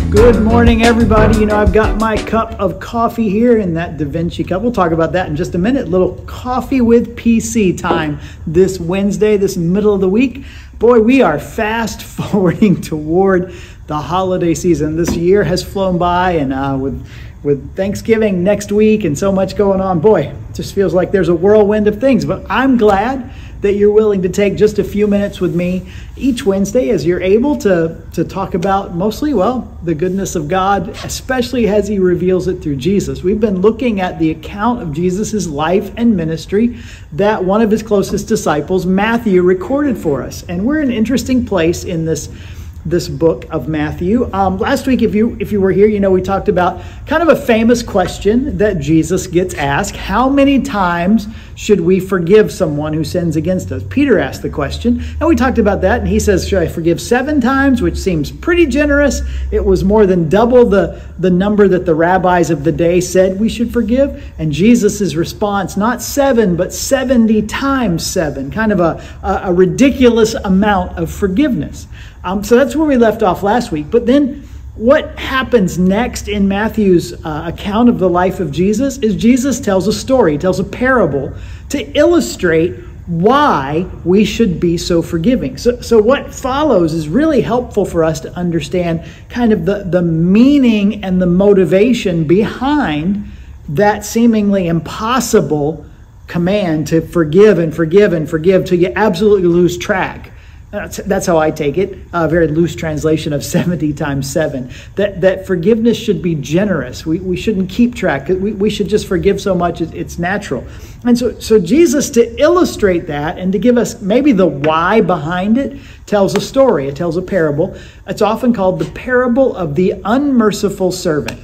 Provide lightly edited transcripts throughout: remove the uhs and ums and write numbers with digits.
Good morning, everybody. You know, I've got my cup of coffee here in that Da Vinci cup. We'll talk about that in just a minute. Little coffee with PC time this Wednesday, this middle of the week. Boy, we are fast forwarding toward the holiday season. This year has flown by, and with Thanksgiving next week and so much going on, boy, it just feels like there's a whirlwind of things. But I'm glad that you're willing to take just a few minutes with me each Wednesday as you're able to talk about mostly, well, the goodness of God, especially as he reveals it through Jesus. We've been looking at the account of Jesus's life and ministry that one of his closest disciples, Matthew, recorded for us. And we're in an interesting place in this book of Matthew. Last week, if you were here, you know, we talked about kind of a famous question that Jesus gets asked. How many times should we forgive someone who sins against us? Peter asked the question, and we talked about that, and he says, should I forgive 7 times, which seems pretty generous. It was more than double the number that the rabbis of the day said we should forgive. And Jesus' response, not 7, but 70 times 7, kind of a ridiculous amount of forgiveness. So that's where we left off last week. But then what happens next in Matthew's account of the life of Jesus is Jesus tells a story, tells a parable to illustrate why we should be so forgiving. So what follows is really helpful for us to understand kind of the meaning and the motivation behind that seemingly impossible command to forgive and forgive and forgive till you absolutely lose track. That's how I take it, a very loose translation of 70 times 7, that forgiveness should be generous. We shouldn't keep track. We should just forgive so much it's natural. And so Jesus, to illustrate that and to give us maybe the why behind it, tells a story. It tells a parable. It's often called the parable of the unmerciful servant.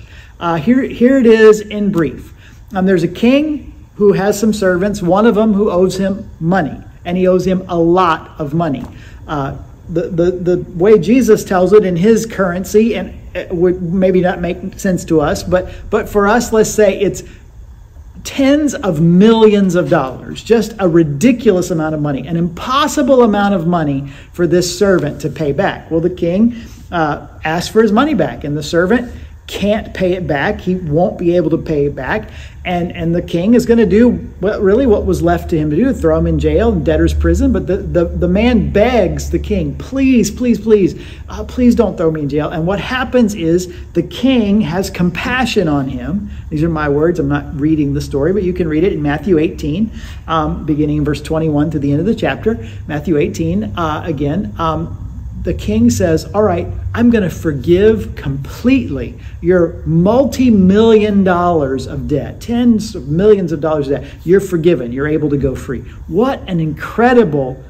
Here it is in brief. There's a king who has some servants, one of them who owes him money, and he owes him a lot of money. The way Jesus tells it in his currency, and it would maybe not make sense to us, but for us, let's say it's tens of millions of dollars, just a ridiculous amount of money, an impossible amount of money for this servant to pay back. Well, the king asks for his money back, and the servant can't pay it back. He won't be able to pay it back. And the king is going to do what was left to him to do, throw him in jail, in debtor's prison. But the man begs the king, please don't throw me in jail. And what happens is the king has compassion on him. These are my words. I'm not reading the story, but you can read it in Matthew 18, beginning in verse 21 to the end of the chapter. Matthew 18, the king says, all right, I'm going to forgive completely your multi-million dollars of debt, tens of millions of dollars of debt. You're forgiven. You're able to go free. What an incredible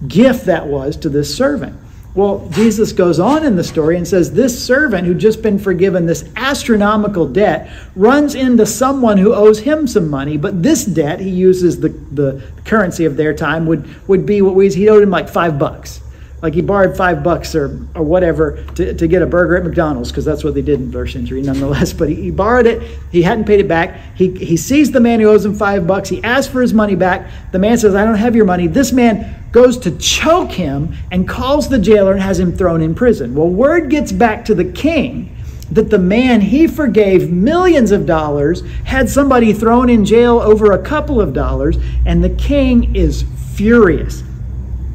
gift that was to this servant. Well, Jesus goes on in the story and says this servant who'd just been forgiven this astronomical debt runs into someone who owes him some money, but this debt, he uses the currency of their time, would be he owed him like $5. Like he borrowed $5 or whatever to get a burger at McDonald's, because that's what they did in the first century nonetheless. But he borrowed it. He hadn't paid it back. He sees the man who owes him $5. He asks for his money back. The man says, I don't have your money. This man goes to choke him and calls the jailer and has him thrown in prison. Well, word gets back to the king that the man he forgave millions of dollars had somebody thrown in jail over a couple of dollars, and the king is furious.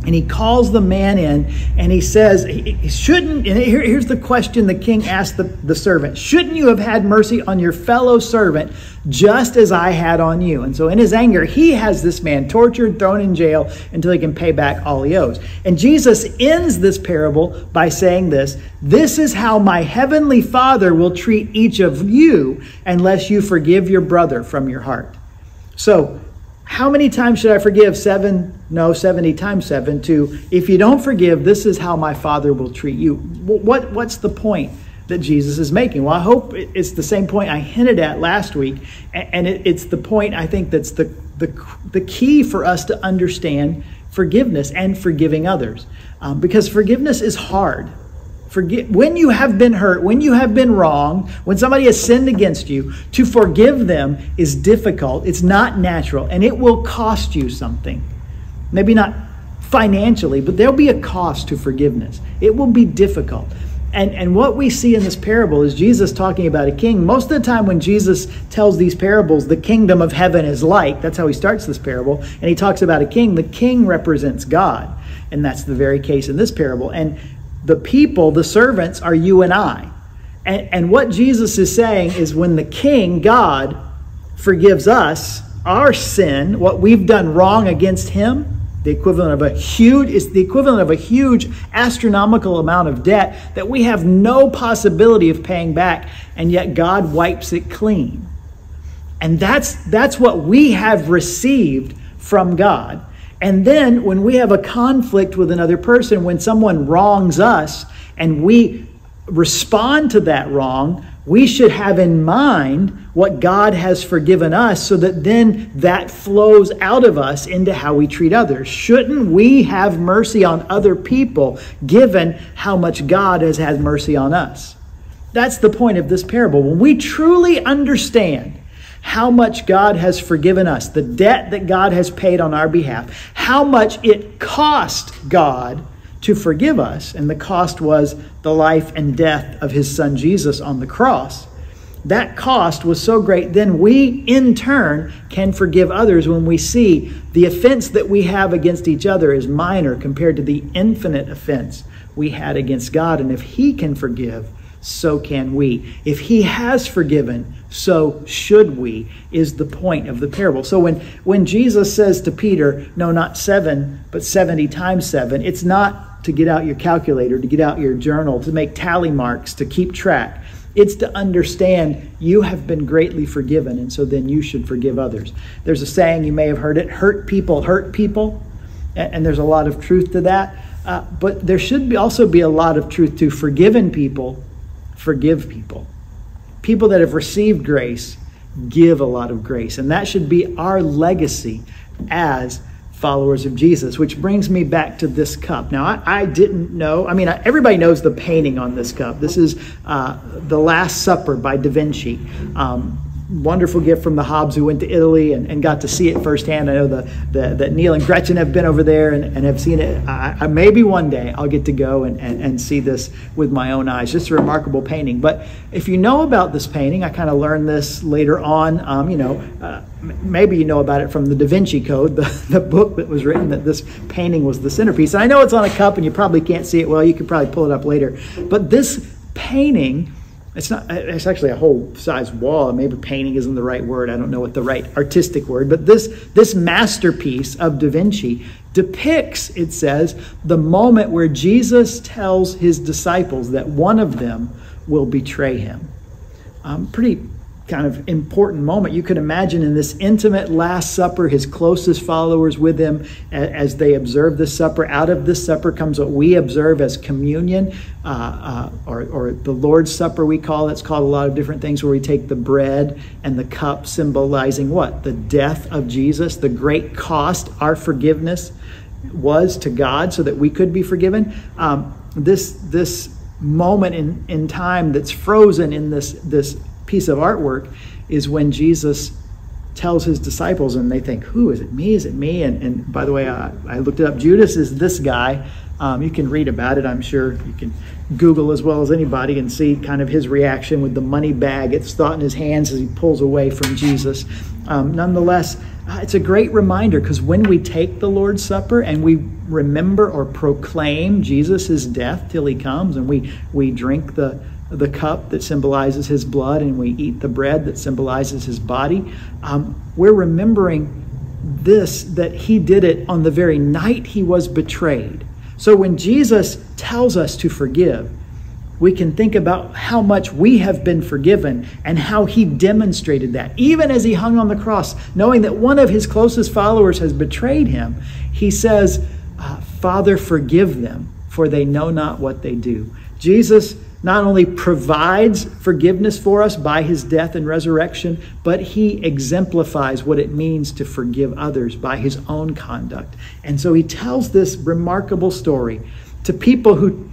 And he calls the man in and he says, here's the question the king asked the servant. Shouldn't you have had mercy on your fellow servant just as I had on you? And so in his anger, he has this man tortured, thrown in jail until he can pay back all he owes. And Jesus ends this parable by saying this is how my heavenly Father will treat each of you unless you forgive your brother from your heart. So, how many times should I forgive? 7? No, 70 times 7. To, if you don't forgive, this is how my Father will treat you. What's the point that Jesus is making? Well, I hope it's the same point I hinted at last week. And it's the point, I think, that's the key for us to understand forgiveness and forgiving others. Because forgiveness is hard. When you have been hurt, when you have been wronged, when somebody has sinned against you, to forgive them is difficult. It's not natural, and it will cost you something. Maybe not financially, but there'll be a cost to forgiveness. It will be difficult. And what we see in this parable is Jesus talking about a king. Most of the time when Jesus tells these parables, the kingdom of heaven is like, that's how he starts this parable, and he talks about a king. The king represents God, and that's the very case in this parable. And the people, the servants, are you and I. And what Jesus is saying is when the king, God, forgives us, our sin, what we've done wrong against him, the equivalent of a huge astronomical amount of debt that we have no possibility of paying back, and yet God wipes it clean. And that's what we have received from God. And then when we have a conflict with another person, when someone wrongs us and we respond to that wrong, we should have in mind what God has forgiven us, so that then that flows out of us into how we treat others. Shouldn't we have mercy on other people given how much God has had mercy on us? That's the point of this parable. When we truly understand how much God has forgiven us, the debt that God has paid on our behalf, how much it cost God to forgive us, and the cost was the life and death of his son Jesus on the cross. That cost was so great, then we in turn can forgive others when we see the offense that we have against each other is minor compared to the infinite offense we had against God. And if he can forgive, so can we. If he has forgiven, so should we, is the point of the parable. So when Jesus says to Peter, no, not 7, but 70 times 7, it's not to get out your calculator, to get out your journal, to make tally marks, to keep track. It's to understand you have been greatly forgiven, and so then you should forgive others. There's a saying, you may have heard it, hurt people, and there's a lot of truth to that. But there should also be a lot of truth to forgiven people, forgive people. People that have received grace give a lot of grace, and that should be our legacy as followers of Jesus, which brings me back to this cup. Now, I didn't know, everybody knows the painting on this cup. This is The Last Supper by Da Vinci. Wonderful gift from the Hobbs, who went to Italy and got to see it firsthand. I know that Neil and Gretchen have been over there and have seen it. Maybe one day I'll get to go and see this with my own eyes. Just a remarkable painting. But if you know about this painting, I kind of learned this later on. Maybe you know about it from the Da Vinci Code, the book that was written, that this painting was the centerpiece. And I know it's on a cup and you probably can't see it well. You could probably pull it up later. But this painting, it's actually a whole size wall. Maybe painting isn't the right word. I don't know what the right artistic word. But this masterpiece of Da Vinci depicts, it says, the moment where Jesus tells his disciples that one of them will betray him. Pretty kind of important moment. You could imagine in this intimate Last Supper, his closest followers with him as they observe this supper. Out of this supper comes what we observe as communion, or the Lord's Supper, we call it. It's called a lot of different things, where we take the bread and the cup, symbolizing what? The death of Jesus, the great cost our forgiveness was to God so that we could be forgiven. This moment in time that's frozen in this piece of artwork is when Jesus tells his disciples, and they think, who is it? Me? Is it me? And by the way, I looked it up. Judas is this guy. You can read about it, I'm sure. You can Google as well as anybody and see kind of his reaction with the money bag. It's thought in his hands as he pulls away from Jesus. Nonetheless, it's a great reminder, because when we take the Lord's Supper and we remember or proclaim Jesus' death till he comes, and we drink the cup that symbolizes his blood, and we eat the bread that symbolizes his body, we're remembering that he did it on the very night he was betrayed. So when Jesus tells us to forgive, we can think about how much we have been forgiven and how he demonstrated that. Even as he hung on the cross, knowing that one of his closest followers has betrayed him, he says, Father, forgive them, for they know not what they do. Jesus not only provides forgiveness for us by his death and resurrection, but he exemplifies what it means to forgive others by his own conduct. And so he tells this remarkable story to people who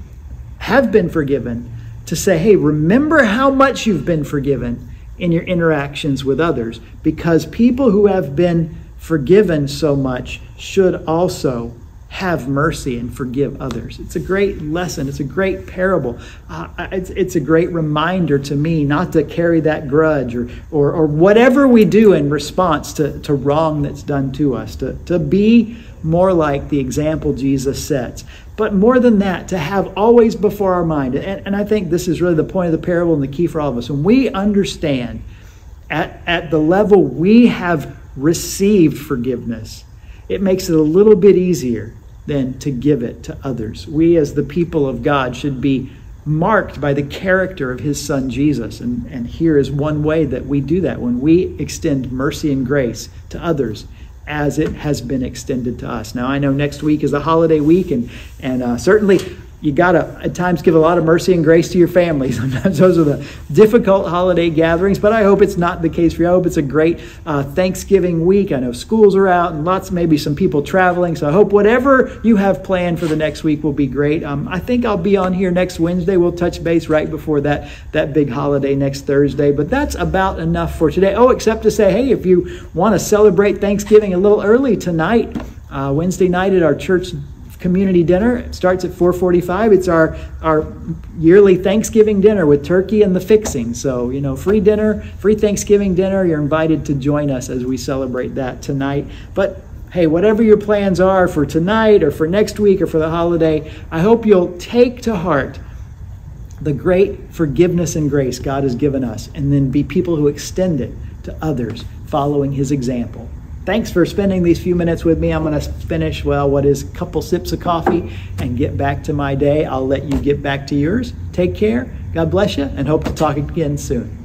have been forgiven, to say, hey, remember how much you've been forgiven in your interactions with others, because people who have been forgiven so much should also have mercy and forgive others. It's a great lesson. It's a great parable. It's a great reminder to me not to carry that grudge or whatever we do in response to wrong that's done to us, to be more like the example Jesus sets. But more than that, to have always before our mind, and I think this is really the point of the parable and the key for all of us. When we understand at the level we have received forgiveness, it makes it a little bit easier than to give it to others. We as the people of God should be marked by the character of his son Jesus. And here is one way that we do that, when we extend mercy and grace to others as it has been extended to us. Now, I know next week is a holiday week, and certainly you got to at times give a lot of mercy and grace to your family. Sometimes those are the difficult holiday gatherings, but I hope it's not the case for you. I hope it's a great Thanksgiving week. I know schools are out and maybe some people traveling, so I hope whatever you have planned for the next week will be great. I think I'll be on here next Wednesday. We'll touch base right before that big holiday next Thursday, but that's about enough for today. Oh, except to say, hey, if you want to celebrate Thanksgiving a little early tonight, Wednesday night at our church community dinner. It starts at 4:45. It's our yearly Thanksgiving dinner with turkey and the fixing. So, free dinner, free Thanksgiving dinner. You're invited to join us as we celebrate that tonight. But hey, whatever your plans are for tonight or for next week or for the holiday, I hope you'll take to heart the great forgiveness and grace God has given us, and then be people who extend it to others, following his example. Thanks for spending these few minutes with me. I'm going to finish, what is a couple sips of coffee and get back to my day. I'll let you get back to yours. Take care. God bless you, and hope to talk again soon.